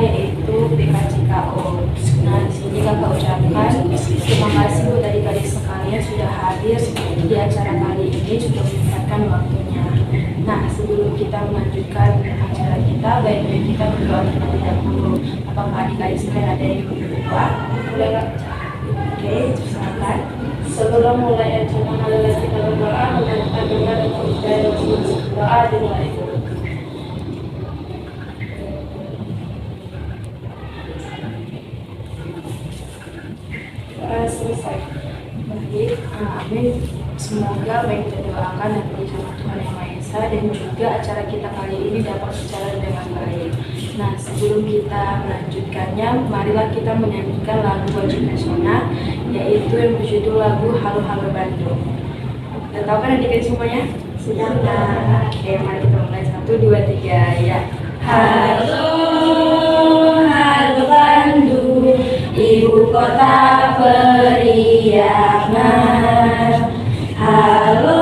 yaitu PKCKO. Nah, di sini kakak ucapkan terima kasih buat adik-adik sekalian sudah hadir di acara kali ini, sudah menyempatkan waktunya. Nah, sebelum kita melanjutkan acara kita, baik-baik kita berdoa terlebih dahulu. Apakah adik-adik sekalian ada yang berdoa? Boleh nggak? Oke, silakan. Sebelum mulai acara adalah kita berdoa, kita dengar dan doa dimulai. Selesai. Baik, amin. Semoga baik kita doakan dan sama Tuhan Yang Maha Esa dan juga acara kita kali ini dapat berjalan dengan baik. Nah, sebelum kita melanjutkannya, marilah kita menyanyikan lagu wajib nasional, yaitu yang berjudul lagu Halo Halo Bandung. Udah tahu kan adik-adik semuanya? Sudah. Nah, oke, mari kita mulai 1, 2, 3 ya. Halo, halo Bandung, ibu kota periangan. Halo,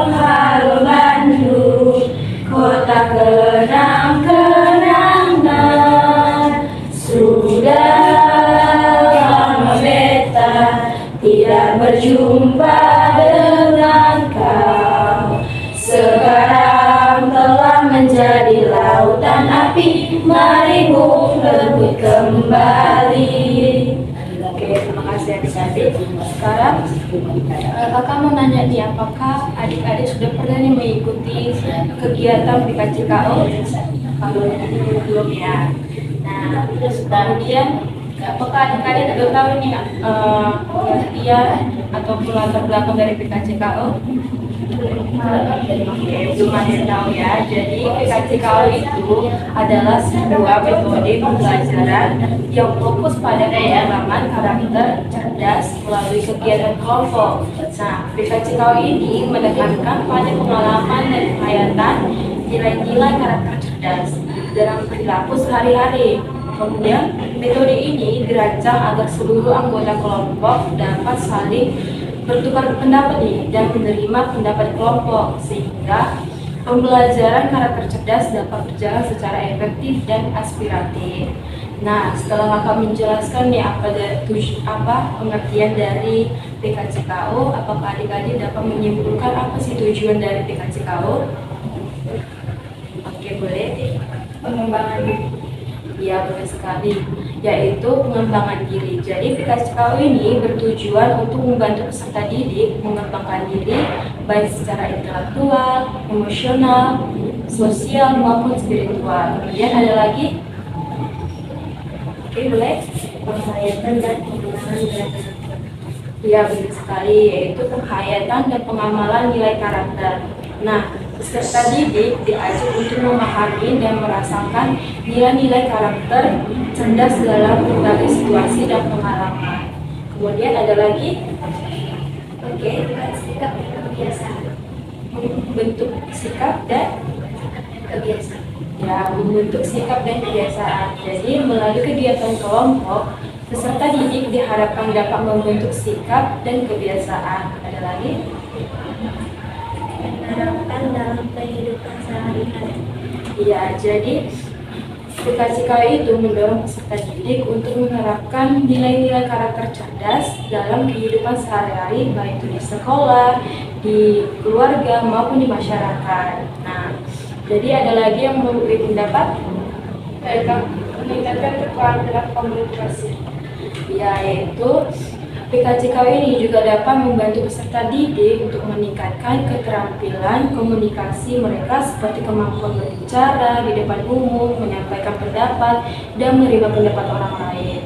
halo Bandung, kota kenang-kenangan. Sudah lama beta tidak berjumpa dengan kau. Sekarang telah menjadi lautan api, mari berebut kembali. Oke, terima kasih adik-adik. Sekarang kakak mau nanya nih, apakah adik-adik sudah pernah nih mengikuti kegiatan PKCKO? Kalau belum ya. Nah, kemudian apakah adik-adik sudah tahu nih pengertian ataupun latar belakang dari PKCKO? Belum ada tahu ya. Jadi PKCKO itu adalah sebuah metode pembelajaran yang fokus pada pengembangan karakter cerdas melalui kegiatan kelompok. Nah, PKCKO ini menekankan pada pengalaman dan penghayatan nilai-nilai karakter cerdas dalam perilaku sehari-hari. Kemudian metode ini dirancang agar seluruh anggota kelompok dapat saling bertukar pendapat dan menerima pendapat kelompok sehingga pembelajaran karakter cerdas dapat berjalan secara efektif dan aspiratif. Nah, setelah kakak menjelaskan nih apa pengertian dari PKCKO, apakah adik-adik dapat menyimpulkan apa sih tujuan dari PKCKO? Oke, boleh. Pengembangan diri. Ya, benar sekali, yaitu pengembangan diri. Jadi PKCKO ini bertujuan untuk membantu peserta didik mengembangkan diri baik secara intelektual, emosional, sosial maupun spiritual. Kemudian ada lagi, oke boleh, penghayatan dan pengamalan nilai karakter. Ya, benar sekali, yaitu penghayatan dan pengamalan nilai karakter. Nah, peserta didik diajak untuk memahami dan merasakan nilai-nilai karakter cerdas dalam berbagai situasi dan pengalaman. Kemudian ada lagi, sikap dan kebiasaan. Membentuk sikap dan kebiasaan. Ya, membentuk sikap dan kebiasaan. Jadi melalui kegiatan kelompok, peserta didik diharapkan dapat membentuk sikap dan kebiasaan. Ada lagi? Menerapkan dalam kehidupan sehari-hari. Ya, jadi PKCKO itu mendorong peserta didik untuk menerapkan nilai-nilai karakter cerdas dalam kehidupan sehari-hari, baik itu di sekolah, di keluarga maupun di masyarakat. Nah, jadi ada lagi yang memberi pendapat meningkatkan keterampilan komunikasi. Ya, yaitu PKCKO ini juga dapat membantu peserta didik untuk meningkatkan keterampilan komunikasi mereka seperti kemampuan berbicara di depan umum, menyampaikan pendapat, dan menerima pendapat orang lain.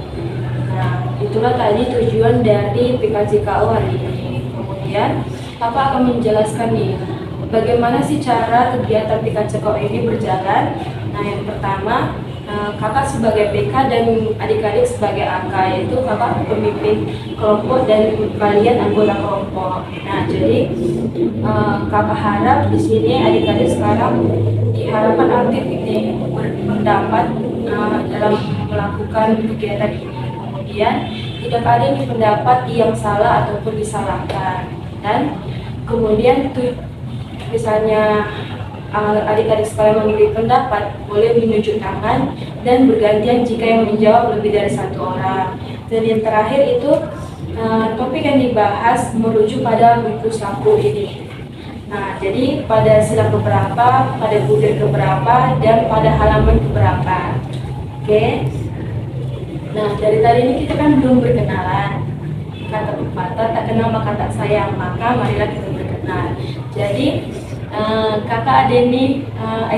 Nah, itulah tadi tujuan dari PKCKO hari ini. Kemudian, Bapak akan menjelaskan nih, bagaimana sih cara kegiatan PKCKO ini berjalan. Nah, yang pertama, kakak sebagai PK dan adik-adik sebagai AK, yaitu kakak pemimpin kelompok dan kalian anggota kelompok. Nah, jadi kakak harap di sini adik-adik sekarang diharapkan aktif ini berpendapat dalam melakukan kegiatan ini. Kemudian tidak ada nih pendapat yang salah ataupun disalahkan. Dan kemudian misalnya adik-adik sekalian memilih pendapat, boleh menunjuk tangan dan bergantian jika yang menjawab lebih dari satu orang. Dan yang terakhir itu topik yang dibahas merujuk pada buku saku ini. Nah, jadi pada sila keberapa, pada butir keberapa, dan pada halaman keberapa. Oke. Nah, dari tadi ini kita kan belum berkenalan. Kata pepatah, tak kenal maka tak sayang, maka marilah kita berkenal. Jadi kakak ada nih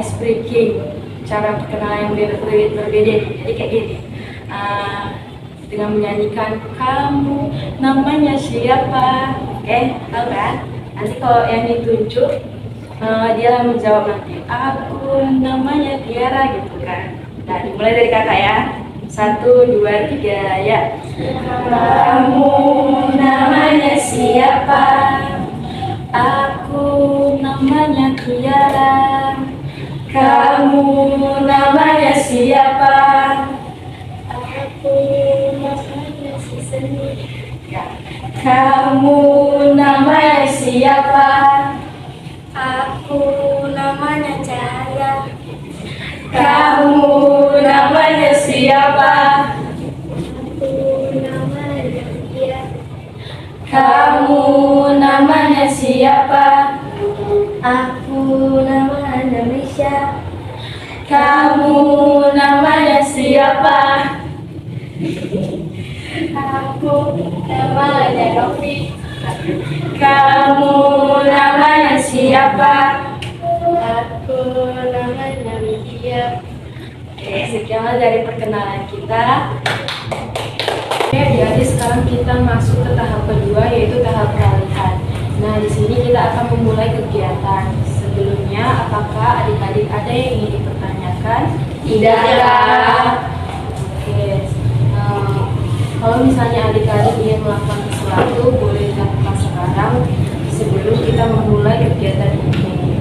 ice breaking, cara perkenalan yang berbeda. Jadi kayak gini, dengan menyanyikan kamu namanya siapa, tahu kan? Nanti kalau yang ditunjuk dia menjawab nanti aku namanya Tiara gitu kan. Nah, dimulai dari kakak ya. 1, 2, 3 ya. Kamu namanya siapa? Aku namanya Tiara. Kamu namanya siapa? Aku namanya si Seni. Ya. Kamu namanya siapa? Aku namanya Cahaya. Kamu namanya siapa? Aku namanya Dia. Kamu namanya siapa? Aku namanya Misha. Kamu namanya siapa? Aku namanya Novi. Kamu namanya siapa? Aku namanya Widya. Oke, sekian dari perkenalan kita. Oke, jadi sekarang kita masuk ke tahap kedua, yaitu tahap peralihan. Nah, di sini kita akan memulai kegiatan. Sebelumnya, apakah adik-adik ada yang ingin dipertanyakan? Tidak ada. Oke. Kalau misalnya adik-adik ingin melakukan sesuatu, boleh dilakukan sekarang sebelum kita memulai kegiatan ini.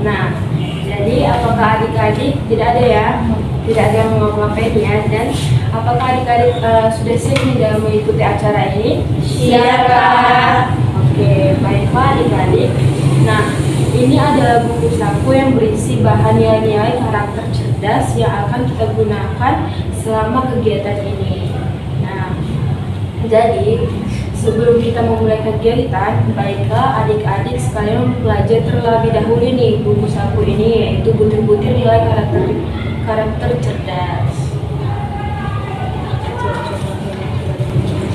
Nah, jadi apakah adik-adik tidak ada ya? Tidak ada yang mau ngapain ya? Dan apakah adik-adik sudah siap nih dalam mengikuti acara ini? Siap. Oke, baiklah adik-adik. Nah, ini adalah buku saku yang berisi bahan nilai-nilai karakter cerdas yang akan kita gunakan selama kegiatan ini. Nah, jadi sebelum kita memulai kegiatan, baiklah adik-adik sekalian mempelajari terlebih dahulu nih buku saku ini, yaitu butir-butir nilai karakter cerdas.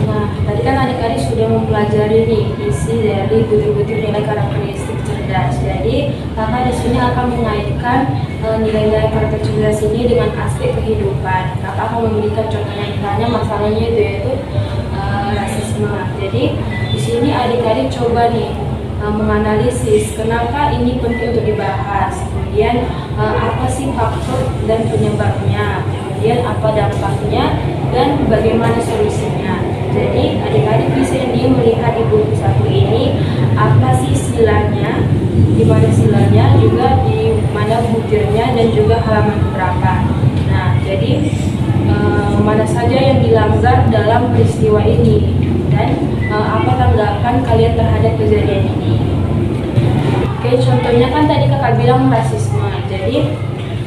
Nah, tadi kan adik-adik sudah mempelajari nih isi dari butir-butir nilai karakteristik cerdas. Jadi kakak di sini akan mengaitkan nilai-nilai karakter cerdas ini dengan aspek kehidupan. Kakak akan memberikan contohnya, misalnya masalahnya itu yaitu rasisme. Jadi di sini adik-adik coba nih menganalisis kenapa ini penting untuk dibahas. Kemudian apa sih faktor dan penyebabnya. Kemudian apa dampaknya dan bagaimana solusinya. Jadi adik-adik di sini melihat di buku saku ini apa sih silanya, di mana silanya, juga di mana butirnya dan juga halaman berapa. Nah, jadi mana saja yang dilanggar dalam peristiwa ini dan apa tanggapan kalian terhadap kejadian ini. Oke, contohnya kan tadi kakak bilang rasisme. Jadi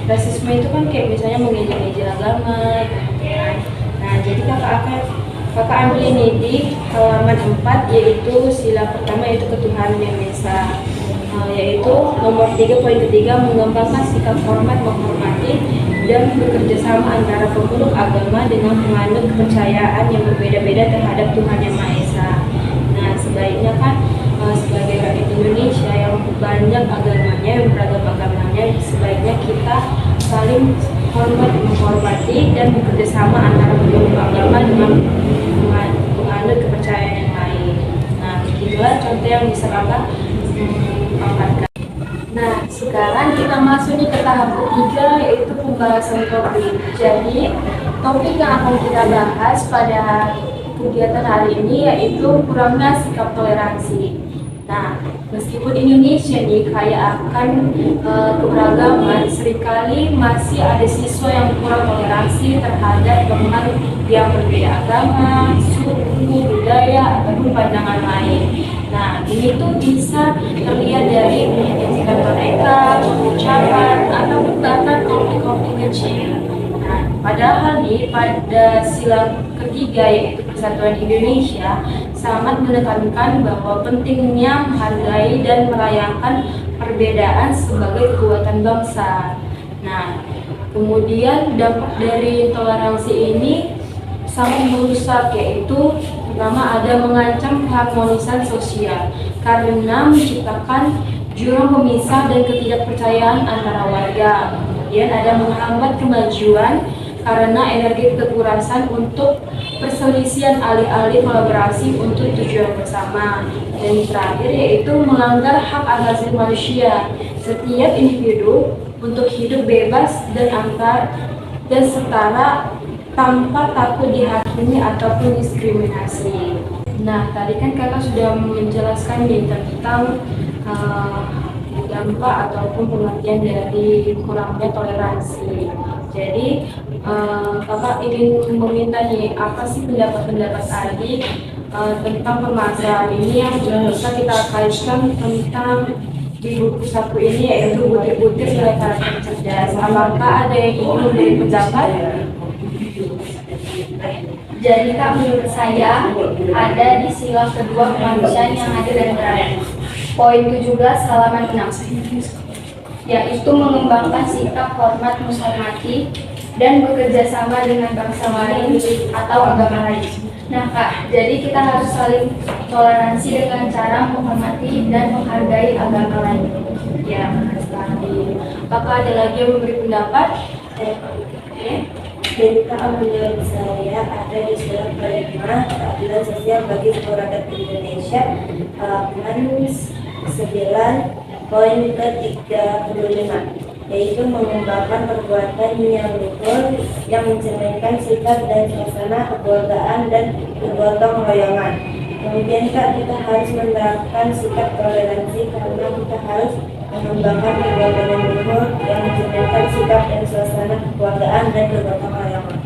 rasisme itu kan kayak misalnya mengejek-ejek agama gitu kan. Nah, jadi kakak ambil ini di halaman 4, yaitu sila pertama yaitu ketuhanan yang esa, yaitu nomor 3 poin ketiga, mengembangkan sikap hormat menghormati dan bekerja sama antara pemeluk agama dengan penganut kepercayaan yang berbeda-beda terhadap Tuhan Yang Maha Esa. Nah, sebaiknya kan sebagai rakyat Indonesia yang banyak agamanya, yang beragam agamanya, sebaiknya kita saling hormat menghormati dan bekerja sama antara pemeluk agama dengan penganut kepercayaan yang lain. Nah, begitulah contoh yang bisa kakak paparkan. Nah, sekarang kita masuk nih ke tahap ketiga, yaitu pembahasan topik. Jadi, topik yang akan kita bahas pada kegiatan hari ini yaitu kurangnya sikap toleransi. Nah, meskipun Indonesia nih kaya akan keberagaman, seringkali masih ada siswa yang kurang toleransi terhadap teman yang berbeda agama, suku, budaya, ataupun pandangan lain. Nah, Nah, ini tuh bisa terlihat dari sikap mereka, ucapan, atau bahkan konflik-konflik kecil. Nah, padahal nih pada sila ketiga yaitu Persatuan Indonesia sangat menekankan bahwa pentingnya menghargai dan merayakan perbedaan sebagai kekuatan bangsa. Nah, kemudian dampak dari toleransi ini sangat merusak, yaitu pertama ada mengancam keharmonisan sosial karena menciptakan jurang pemisah dan ketidakpercayaan antara warga. Kemudian ada menghambat kemajuan karena energi kekerasan untuk perselisihan alih-alih kolaborasi untuk tujuan bersama. Dan terakhir yaitu melanggar hak asasi manusia setiap individu untuk hidup bebas dan setara tanpa takut dihakimi ataupun diskriminasi. Nah, tadi kan kakak sudah menjelaskan nih tentang dampak ataupun pengertian dari kurangnya toleransi. Jadi, kakak ingin meminta nih, apa sih pendapat-pendapat adik tentang permasalahan ini yang bisa kita kaitkan tentang di buku saku ini, yaitu butir-butir nilai karakter cerdas. Apakah ada yang ingin memberi pendapat? Jadi Kak, menurut saya ada di sila kedua kemanusiaan yang adil dan beradab. Poin 17 halaman 6, yaitu mengembangkan sikap hormat menghormati dan bekerja sama dengan bangsa lain atau agama lain. Nah Kak, jadi kita harus saling toleransi dengan cara menghormati dan menghargai agama lain. Ya, benar sekali. Apakah ada lagi yang memberi pendapat? Oke. Jadi menurut saya ada di sila kelima keadilan sosial bagi seluruh rakyat Indonesia, halaman 9 poin ke-35, yaitu mengembangkan perbuatan yang luhur yang mencerminkan sikap dan suasana kekeluargaan dan kegotong royongan. Kemudian kita harus menerapkan sikap toleransi karena kita harus mengembangkan perbuatan yang luhur yang mencerminkan sikap dan suasana kekeluargaan dan kegotong royongan.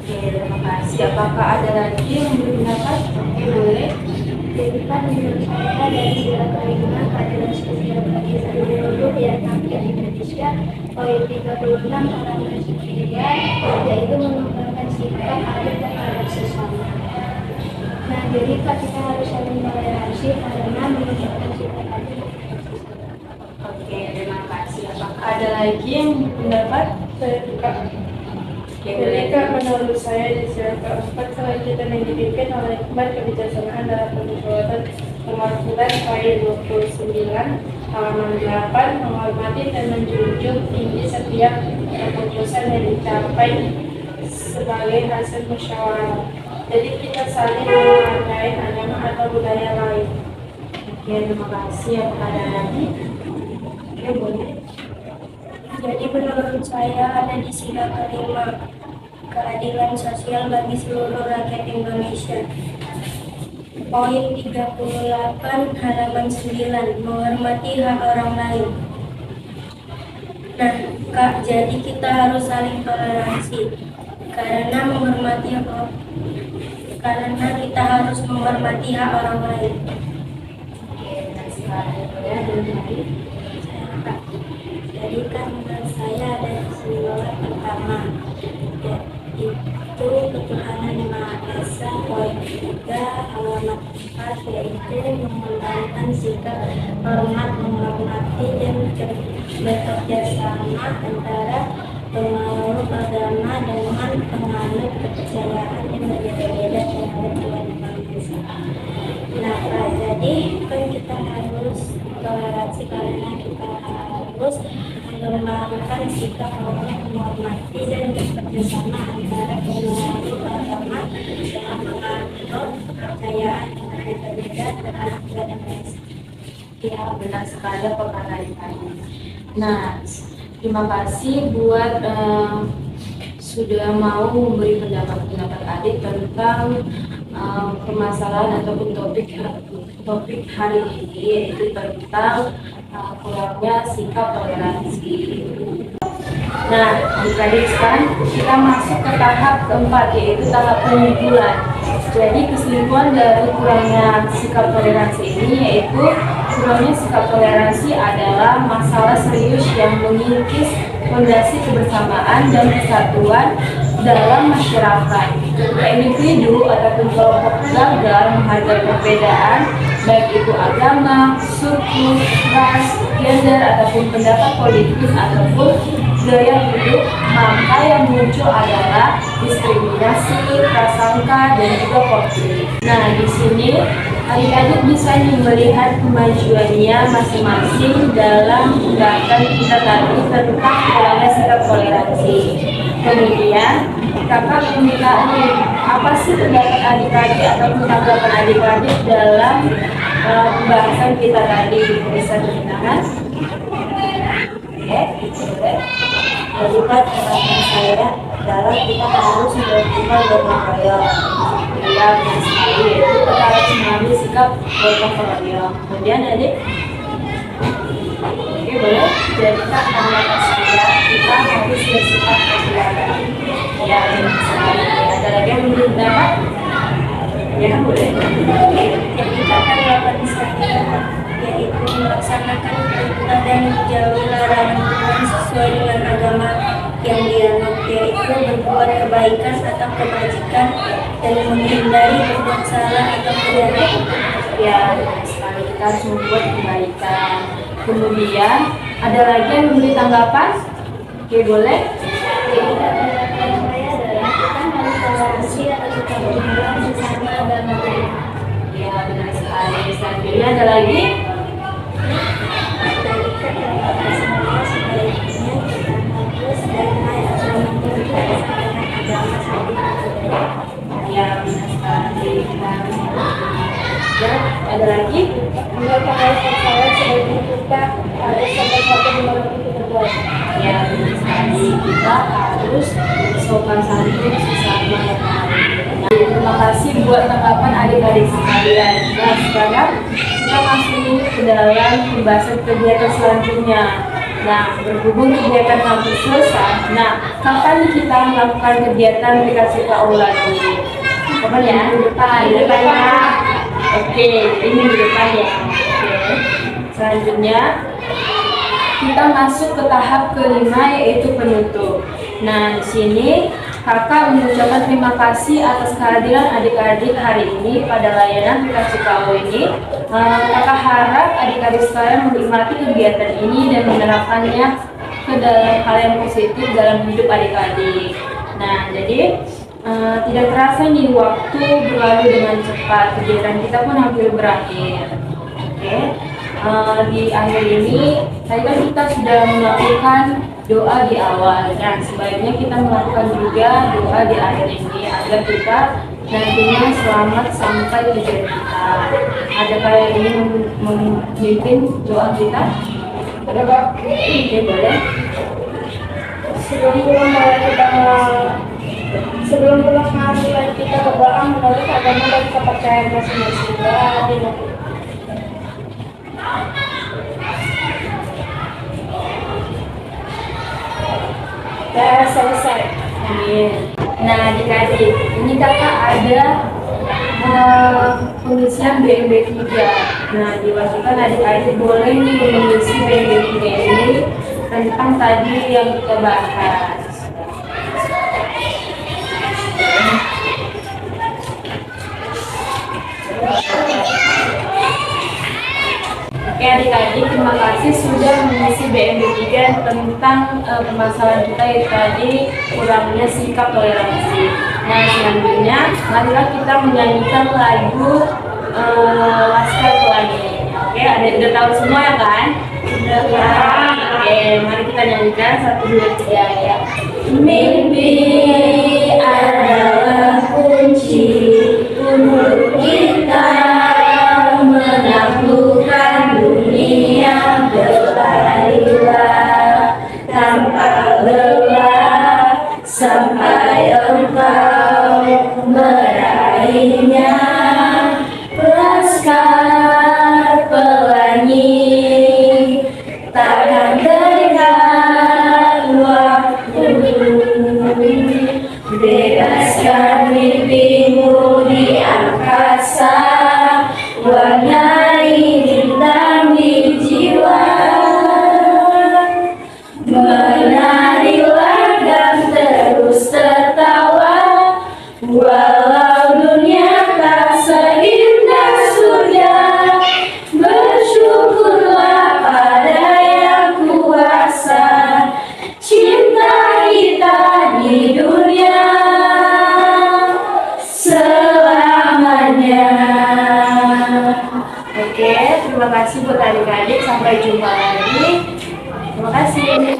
Oke, terima kasih. Apakah ada lagi yang memberi pendapat? Oke, boleh. Jadi kan menurut saya dari sila kelima keadilan sosial bagi seluruh rakyat Indonesia, poin 36 halaman 9, yaitu mengembangkan sikap adil terhadap sesama. Nah, jadi Kak, kita harus saling toleransi karena menunjukkan sikap adil. Oke, terima kasih. Apakah ada lagi yang berpendapat? Saya buka. Jadi Kak, menurut saya di sila keempat selanjutnya yang dipimpin oleh hikmat kebijaksanaan dalam perbuatan perwakilan poin 29 halaman 8, menghormati dan menjunjung tinggi setiap keputusan yang dicapai sebagai hasil musyawarah. Jadi kita saling menghargai agama atau budaya lain. Oke, terima kasih. Apakah ada lagi? Oke, boleh. Jadi menurut saya ada di sila kelima keadilan sosial bagi seluruh rakyat Indonesia. Poin 38 halaman 9, menghormati hak orang lain. Nah Kak, jadi kita harus saling toleransi karena kita harus menghormati hak orang lain. Oke, benar sekali. Boleh, ada lagi? Jadi kan menurut saya ada di sila pertama, yaitu ketuhanan yang Maha Esa, poin 3 halaman 4, yaitu mengembangkan sikap hormat menghormati dan bekerja sama antara pengaruh agama dengan penganut kepercayaan yang berbeda-beda terhadap Tuhan Yang Maha Esa. Nah Kak, jadi kan kita harus toleransi karena kita harus mengembangkan sikap hormat menghormati dan bekerjasama antara pengaruh agama dengan pengaruh kepercayaan yang berbeda-beda terhadap Tuhan Yang Maha Esa. Ya, benar sekali apa kata tadi. Nah, terima kasih buat sudah mau memberi pendapat-pendapat adik tentang permasalahan ataupun topik hari ini, yaitu tentang kurangnya sikap toleransi. Nah, adik-adik sekarang kita masuk ke tahap keempat, yaitu tahap pengumpulan. Jadi kesimpulan dari kurangnya sikap toleransi ini yaitu kurangnya sikap toleransi adalah masalah serius yang mengikis fondasi kebersamaan dan kesatuan dalam masyarakat. Ketika individu ataupun kelompok gagal menghargai perbedaan, baik itu agama, suku, ras, gender, ataupun pendapat politik ataupun gaya hidup, maka yang muncul adalah diskriminasi, prasangka, dan juga konflik. Nah, di sini adik-adik bisa melihat kemajuannya masing-masing dalam tindakan kita tadi tentang kurangnya sikap toleransi. Kemudian, kakak meminta apa sih pendapat adik-adik ataupun tanggapan adik-adik dalam pembahasan kita tadi? Bisa ceritakan? Oke, boleh. Jadi Pak, harapan saya adalah kita harus melakukan gotong royong. Ya, benar sekali. Kita harus mengambil sikap gotong royong. Kemudian adik, oke boleh. Jadi kak, tanggapan saya kita harus bersikap kekeluargaan. Ya, benar sekali. Ada lagi yang belum dapat? Ya, boleh. Jadi tanggapan saya yaitu melaksanakan perintah dan menjauhi larangan Tuhan sesuai dengan agama yang dianut, yaitu berbuat kebaikan atau kebajikan dan menghindari berbuat salah atau kejahatan. Ya, benar sekali. Kita harus membuat kebaikan. Kemudian ada lagi yang memberi tanggapan? Oke, boleh. Jadi tanggapan saya adalah kita harus toleransi atau suka berjuang sesama agama lain. Ya, benar sekali. Selanjutnya ada lagi? Ya, benar sekali. Ya, ada lagi? Menurut pengawasan saya sebagai kita harus sama-sama mengerti ketentuan. Ya, benar sekali. Kita harus sopan santun sesama yang lain. Nah, terima kasih buat tanggapan adik-adik sekalian. Nah, sekarang kita masuk ke dalam pembahasan kegiatan selanjutnya. Nah, berhubung kegiatan kampus selesai, nah, kapan kita melakukan kegiatan dikasih tahu lagi? Kapan ya? Minggu depan. Oke, ini minggu depan ya. Oke. Selanjutnya, kita masuk ke tahap kelima yaitu penutup. Nah, di sini kakak mengucapkan terima kasih atas kehadiran adik-adik hari ini pada layanan dikasih tahu ini. Kakak harap adik-adik sekalian menikmati kegiatan ini dan menerapkannya ke dalam hal yang positif dalam hidup adik-adik. Nah, jadi tidak terasa nih waktu berlalu dengan cepat. Kegiatan kita pun hampir berakhir. Oke. Di akhir ini, tadi kan kita sudah melakukan doa di awal. Nah, sebaiknya kita melakukan juga doa di akhir ini agar kita nantinya selamat sampai tujuan kita. Adakah yang ingin memimpin doa kita? Ada Pak? Oke, boleh. Sebelum pulang marilah kita berdoa menurut agama dan kepercayaan masing-masing. Ya, selesai. Amin. Nah, adik-adik, ini kakak ada pengisian BMB 3. Nah, diwajibkan adik-adik boleh nih mengisi BMB 3 ini tentang tadi yang kita bahas. Oke adik-adik, terima kasih sudah mengisi BMB 3 tentang permasalahan kita yang tadi kurangnya sikap toleransi. Nah, selanjutnya marilah kita menyanyikan lagu Laskar Pelangi. Oke, udah tahu semua ya kan? Sudah. Oke, mari kita nyanyikan 1, 2, 3 ya. Mimpi adalah kunci untuk kita menaklukkan dunia. Berlarilah tanpa lelah sampai engkau meraihnya. Laskar Pelangi takkan terikat waktu. Bebaskan mimpimu di Terima kasih buat adik-adik. Sampai jumpa lagi. Terima kasih.